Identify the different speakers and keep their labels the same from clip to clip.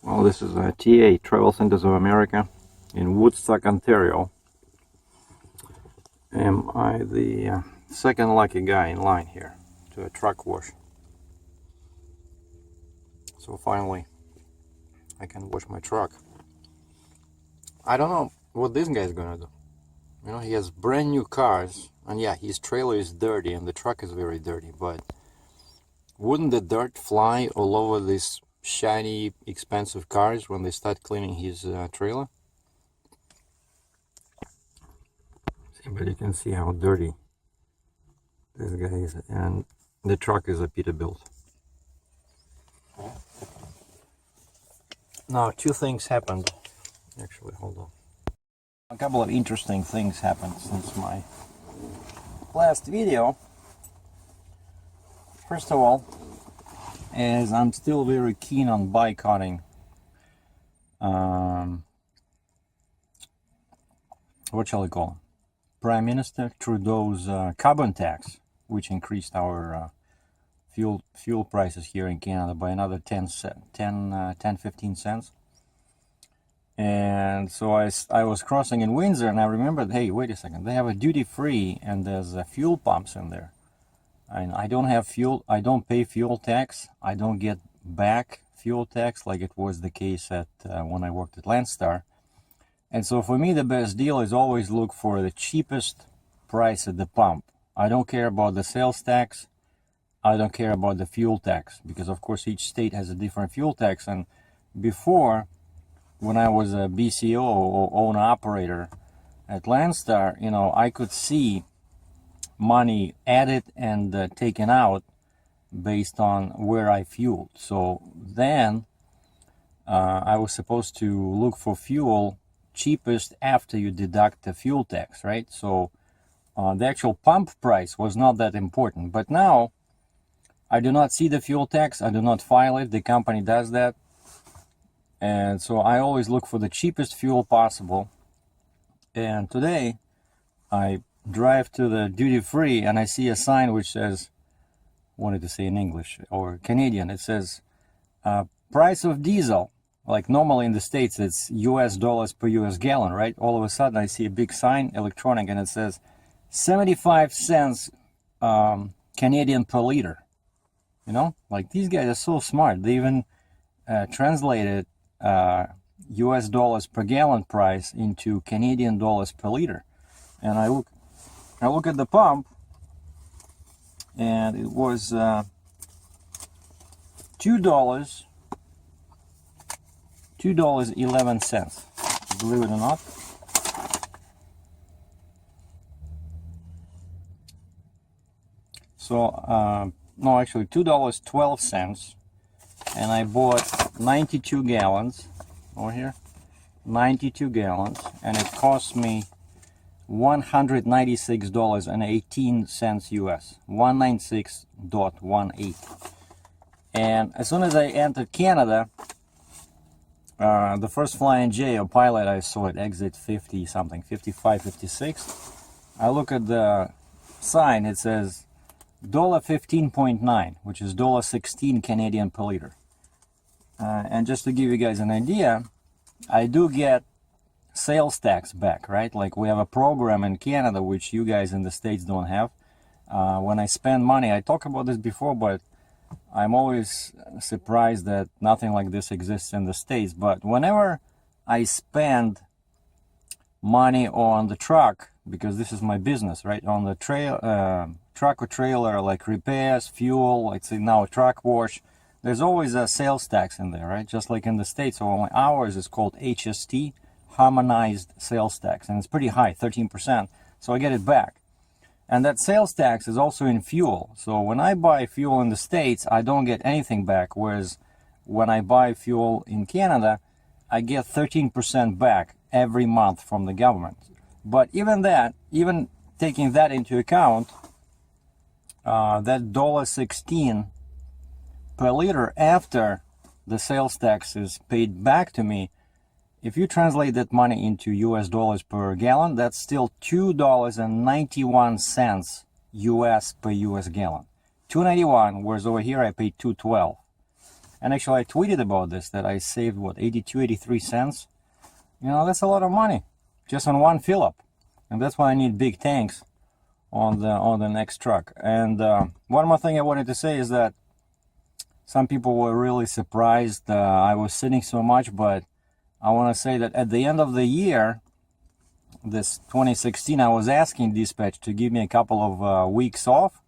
Speaker 1: Well, this is a TA, Travel Centers of America, in Woodstock, Ontario. Am I the second lucky guy in line here to a truck wash? So finally, I can wash my truck. I don't know what this guy is gonna do. You know, he has brand new cars, and yeah, his trailer is dirty and the truck is very dirty, but wouldn't the dirt fly all over these shiny, expensive cars when they start cleaning his trailer? But you can see how dirty this guy is, and the truck is a Peterbilt. Now, two things happened. Actually, hold on. A couple of interesting things happened since my last video. First of all, as I'm still very keen on boycotting what shall I call him? Prime Minister Trudeau's carbon tax, which increased our fuel prices here in Canada by another 10-15 cents. And so I was crossing in Windsor, and I remembered, hey, wait a second, they have a duty-free and there's fuel pumps in there. And I don't have fuel, I don't pay fuel tax, I don't get back fuel tax like it was the case at when I worked at Landstar. And so for me, the best deal is always look for the cheapest price at the pump. I don't care about the sales tax. I don't care about the fuel tax, because of course each state has a different fuel tax. And before, when I was a BCO or owner operator at Landstar, you know, I could see money added and taken out based on where I fueled. So then I was supposed to look for fuel cheapest after you deduct the fuel tax, right? So the actual pump price was not that important. But now I do not see the fuel tax, I do not file it, the company does that. And so I always look for the cheapest fuel possible. And today I drive to the duty-free and I see a sign which says, wanted to say in English or Canadian, it says price of diesel. Like normally in the States it's US dollars per US gallon, right? All of a sudden I see a big sign, electronic, and it says 75 cents Canadian per liter. You know, like these guys are so smart. They even translated US dollars per gallon price into Canadian dollars per liter. And I look at the pump, and it was $2.11, believe it or not. So no, actually $2.12, and I bought 92 gallons over here, 92 gallons, and it cost me $196.18 US, 196.18. And as soon as I entered Canada, the first flying J or pilot, I saw it exit 50 something, 55, 56. I look at the sign, it says $15.9, which is $16 Canadian per liter. And just to give you guys an idea, I do get sales tax back, right? Like we have a program in Canada which you guys in the States don't have. When I spend money, I talked about this before, but I'm always surprised that nothing like this exists in the States. But whenever I spend money on the truck, because this is my business, right? On the truck or trailer, like repairs, fuel, like say now a truck wash, there's always a sales tax in there, right? Just like in the States. So ours is called HST, harmonized sales tax, and it's pretty high, 13%. So I get it back. And that sales tax is also in fuel. So when I buy fuel in the States, I don't get anything back. Whereas when I buy fuel in Canada, I get 13% back every month from the government. But even that, even taking that into account, that $16 per liter after the sales tax is paid back to me, if you translate that money into US dollars per gallon, that's still $2.91 US per US gallon. $2.91, whereas over here I paid $2.12. And actually I tweeted about this, that I saved what, 82, 83 cents. You know, that's a lot of money just on one fill up. And that's why I need big tanks on the next truck. And one more thing I wanted to say is that some people were really surprised I was sitting so much, but I want to say that at the end of the year, this 2016, I was asking dispatch to give me a couple of weeks off,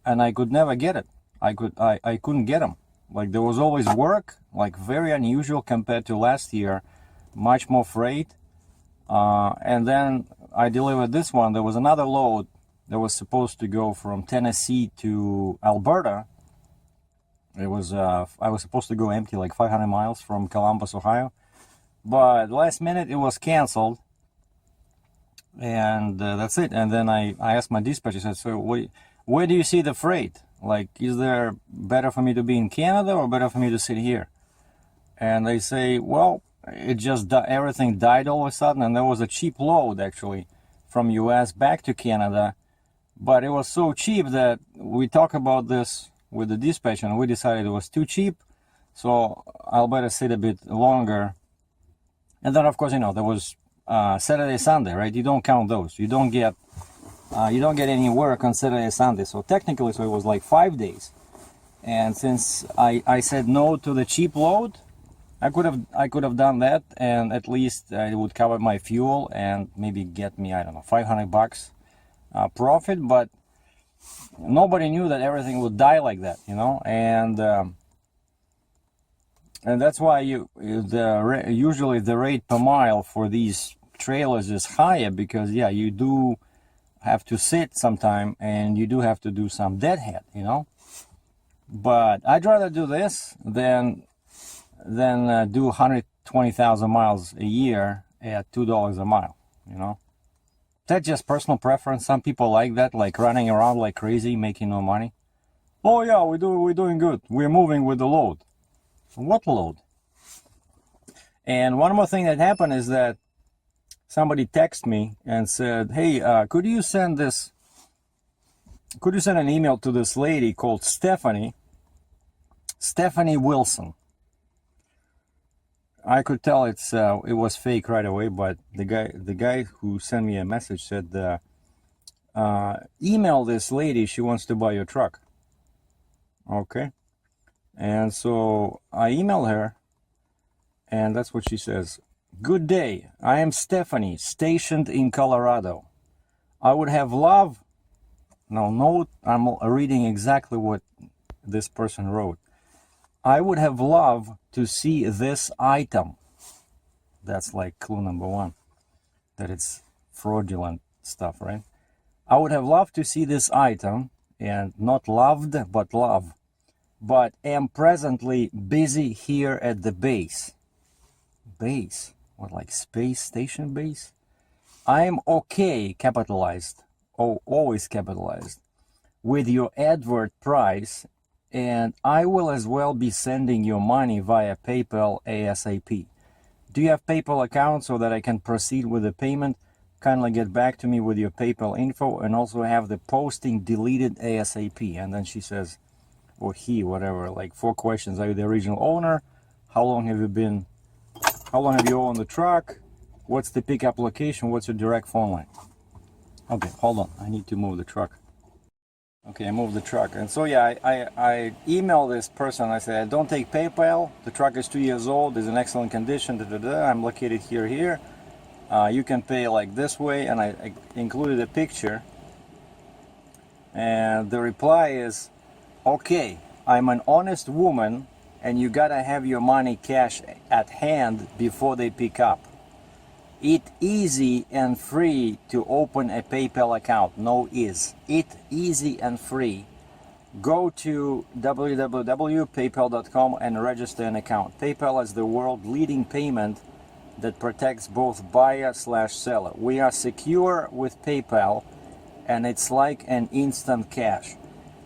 Speaker 1: and I could never get it. I couldn't get them. Like, there was always work, like very unusual compared to last year, much more freight. And then I delivered this one. There was another load that was supposed to go from Tennessee to Alberta. It was I was supposed to go empty like 500 miles from Columbus, Ohio, but last minute it was canceled, and that's it. And then I asked my dispatcher, I said, so where do you see the freight? Like, is there better for me to be in Canada or better for me to sit here? And they say, well, it just everything died all of a sudden, and there was a cheap load actually from US back to Canada, but it was so cheap that we talked about this with the dispatch, and we decided it was too cheap, so I'll better sit a bit longer. And then, of course, you know, there was Saturday, Sunday, right? You don't count those. You don't get any work on Saturday, Sunday. So technically, so it was like 5 days. And since I said no to the cheap load, I could have done that, and at least it would cover my fuel and maybe get me, I don't know, $500 profit. But nobody knew that everything would die like that, you know, and that's why usually the rate per mile for these trailers is higher, because yeah, you do have to sit sometime and you do have to do some deadhead, you know. But I'd rather do this than do 120,000 miles a year at $2 a mile, you know. That's just personal preference. Some people like that, like running around like crazy, making no money. Oh yeah, we're doing good. We're moving with the load. What load? And one more thing that happened is that somebody texted me and said, hey, could you send an email to this lady called Stephanie Wilson? I could tell it was fake right away, but the guy who sent me a message said, email this lady, she wants to buy your truck. Okay. And so I emailed her, and that's what she says. Good day, I am Stephanie, stationed in Colorado. I would have loved, no, I'm reading exactly what this person wrote. I would have loved to see this item. That's like clue number one, that it's fraudulent stuff, right? I would have loved to see this item, and not loved, but love, but am presently busy here at the base. Base? What, like space station base? I am okay, capitalized, always capitalized, with your advert price, and I will as well be sending you money via PayPal ASAP. Do you have PayPal account so that I can proceed with the payment? Kindly get back to me with your PayPal info, and also have the posting deleted ASAP. And then she says, or he, whatever, like 4 questions. Are you the original owner? How long have you owned the truck? What's the pickup location? What's your direct phone line? Okay, hold on, I need to move the truck. Okay, I moved the truck. And so yeah, I emailed this person. I said, don't take PayPal. The truck is 2 years old, is in excellent condition. I'm located here. You can pay like this way, and I included a picture. And the reply is, okay, I'm an honest woman, and you gotta have your money cash at hand before they pick up. It easy and free to open a PayPal account. No is. It easy and free. Go to www.paypal.com and register an account. PayPal is the world leading payment that protects both buyer/seller. We are secure with PayPal, and it's like an instant cash.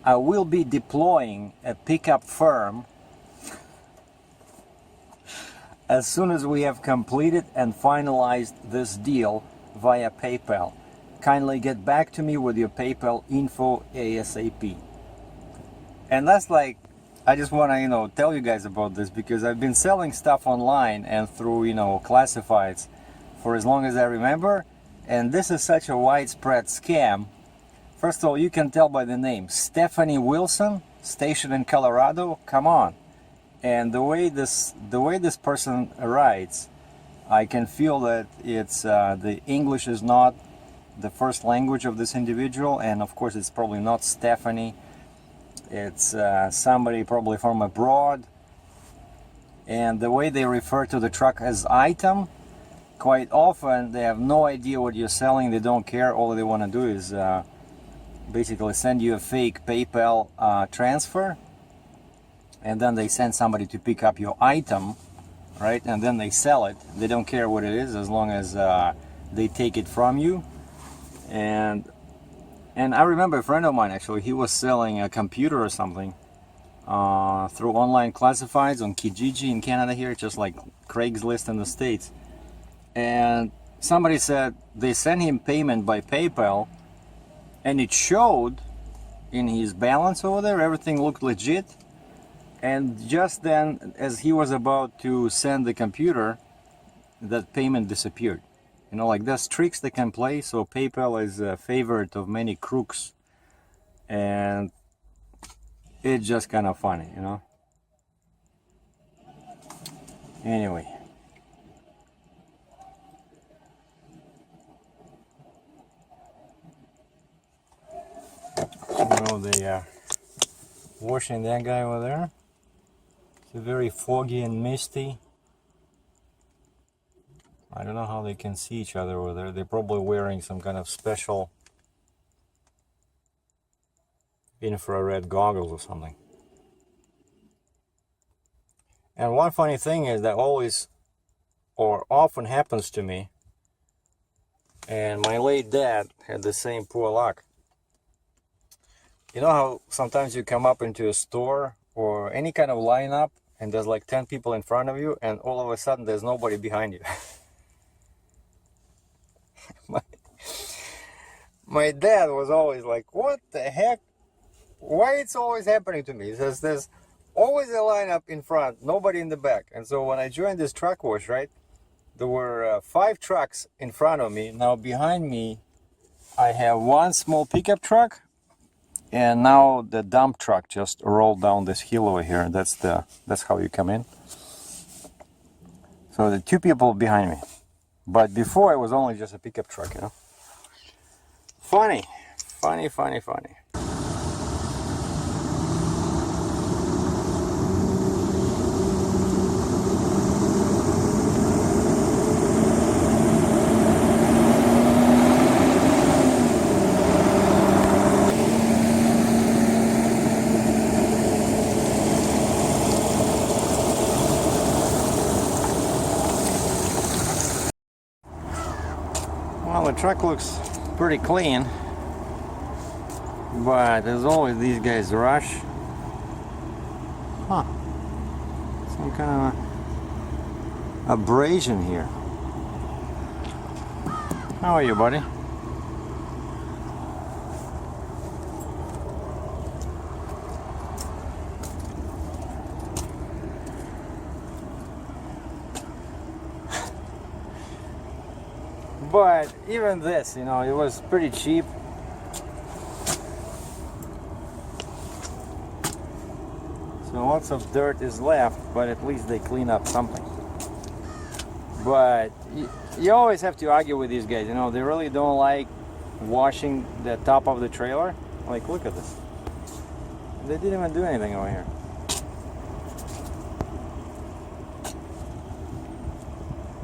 Speaker 1: I will be deploying a pickup firm as soon as we have completed and finalized this deal via PayPal. Kindly get back to me with your PayPal info ASAP. And that's like I just want to, tell you guys about this because I've been selling stuff online and through, classifieds for as long as I remember. And this is such a widespread scam. First of all, you can tell by the name, Stephanie Wilson, station in Colorado. Come on. And the way this person writes, I can feel that it's the English is not the first language of this individual, and of course it's probably not Stephanie. It's somebody probably from abroad. And the way they refer to the truck as item, quite often they have no idea what you're selling. They don't care. All they want to do is basically send you a fake PayPal transfer, and then they send somebody to pick up your item, right? And then they sell it. They don't care what it is as long as they take it from you. And I remember a friend of mine, actually, he was selling a computer or something through online classifieds on Kijiji in Canada here, just like Craigslist in the States. And somebody said they sent him payment by PayPal, and it showed in his balance over there, everything looked legit. And just then, as he was about to send the computer, that payment disappeared. Like there's tricks they can play, so PayPal is a favorite of many crooks. And it's just kind of funny, Anyway. They are washing that guy over there. It's very foggy and misty. I don't know how they can see each other over there. They're probably wearing some kind of special infrared goggles or something. And one funny thing is that always or often happens to me, and my late dad had the same poor luck. You know how sometimes you come up into a store or any kind of lineup and there's like 10 people in front of you and all of a sudden there's nobody behind you. My dad was always like, what the heck? Why it's always happening to me? He says there's always a lineup in front, nobody in the back. And so when I joined this truck wash, right, there were 5 trucks in front of me. Now behind me, I have one small pickup truck, and now the dump truck just rolled down this hill over here. That's how you come in. So the 2 people behind me. But before it was only just a pickup truck, Funny. Well, the truck looks pretty clean, but as always these guys rush. Some kind of abrasion here. How are you, buddy? But even this, it was pretty cheap. So lots of dirt is left, but at least they clean up something. But you always have to argue with these guys, they really don't like washing the top of the trailer. Like, look at this. They didn't even do anything over here.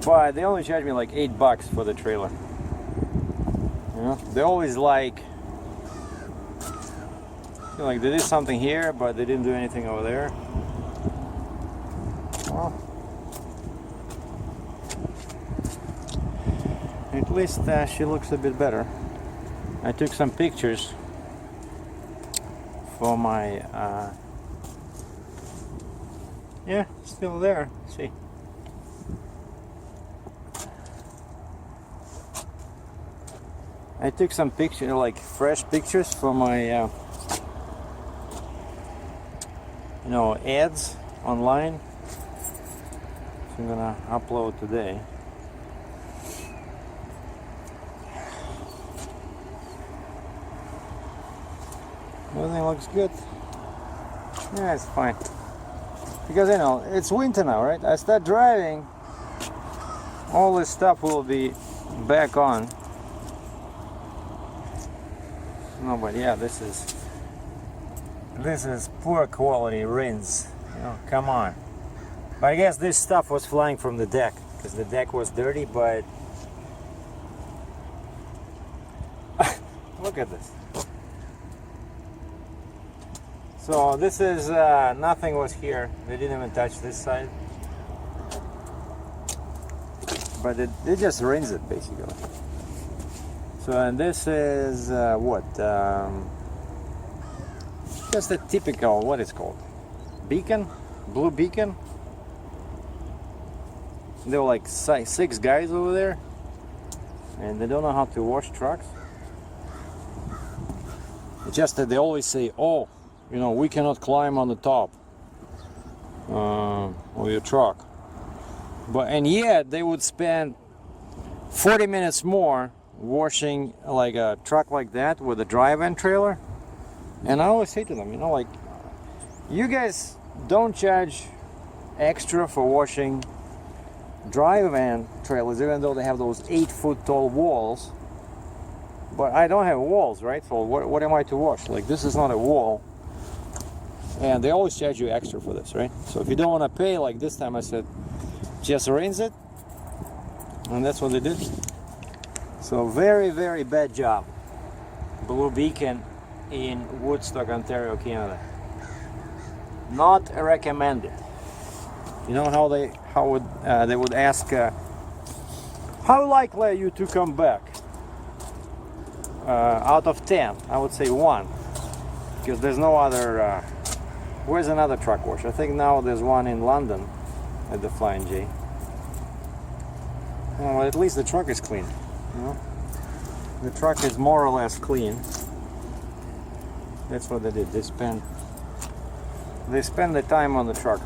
Speaker 1: But they only charged me like $8 for the trailer. They always like they did something here, but they didn't do anything over there. Well, at least she looks a bit better. I took some pictures for my yeah, still there. See. I took some pictures, like fresh pictures for my ads online. So I'm gonna upload today. Everything looks good. Yeah, it's fine. Because it's winter now, right? I start driving, all this stuff will be back on. No, but yeah, this is poor quality rinse. Come on. But I guess this stuff was flying from the deck because the deck was dirty. But look at this. So this is nothing was here. They didn't even touch this side. But they just rinse it basically. So, and this is what? Just a typical, what it's called? Beacon? Blue beacon? There were like 6 guys over there, and they don't know how to wash trucks. It's just that they always say, oh, we cannot climb on the top of your truck. And yet they would spend 40 minutes more washing like a truck like that with a dry van trailer. And I always say to them, like, you guys don't charge extra for washing dry van trailers, even though they have those 8-foot tall walls. But I don't have walls, right? So what am I to wash? Like, this is not a wall. And they always charge you extra for this, right? So if you don't want to pay, like this time I said, just rinse it. And that's what they did. So very, very bad job. Blue Beacon in Woodstock, Ontario, Canada. Not recommended. You know how they would ask, how likely are you to come back? Out of 10, I would say 1, because there's no other. Where's another truck wash? I think now there's one in London at the Flying J. Well, at least the truck is clean. The truck is more or less clean. That's what they did. They spend the time on the truck.